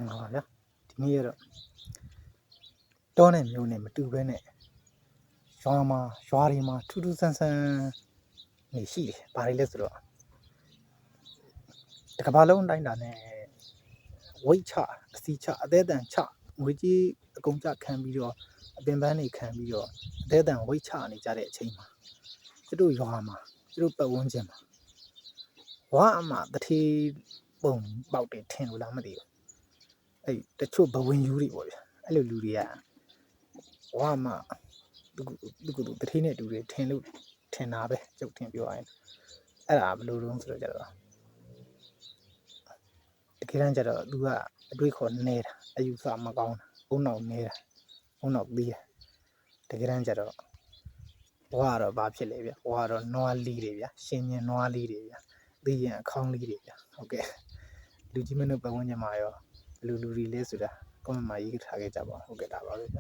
မှာပါဗျာဒီနေ့ရတော့တောနဲ့မျိုးနဲ့မတူဘဲနဲ့ရွာတွေမှာထူးထူးဆန်းဆန်းနေရှိတယ်ဘာတွေလဲဆိုတော့တကဘာလုံးတိုင်းတာနဲ့ဝိတ်ချအစီချအသေးအတန်ချငွေကြီးအကုန်ကြခံပြီးတော့အပင်ပန်းတွေခံပြီးတော့အသေးအတန်ဝိတ်ချနေကြတဲ့အချိန်မှာသူတို့ရွာမှာသူတို့ပတ်ဝန်းကျင်မှာဝါအမတထေးပုံပေါက်တယ်ထင်လို့လားမသိဘူးအဲ့တချို့ဘဝင်ယူတွေပေါ့ဗျာအဲ့လိုလူတွေကဝါအမသူကတထေးနဲ့တူတယ်ထင်လို့ထင်တာပဲကျုပ်ထင်ပြောရရင်အဲ့ဒါဘယ်လိုလုပ်ဆိုတော့ကြတော့တကယ်တမ်းကျတော့သူကအတွေးခေါ်နေတာအယူဆမကောင်းတာဘုံနောက်နေတာဘုံနောက်ပြီးတကယ်တမ်းကျတော့ဝါကတော့ဘာဖြစ်လဲဗျဝါကတော့နွားလီးတွေဗျရှင်မြင်နွားလီးတွေဗျသိရင်အခေါင်းလီးတွေဗျဟုတ်ကဲ့လူကြီးမင်းတို့ပတ်ဝန်းကျင်မှာရောလူတွေလဲဆိုတာကွန်မန့်မှာရေးထားခဲ့ကြပါဟုတ်ကဲ့ဒါပါပဲဗျ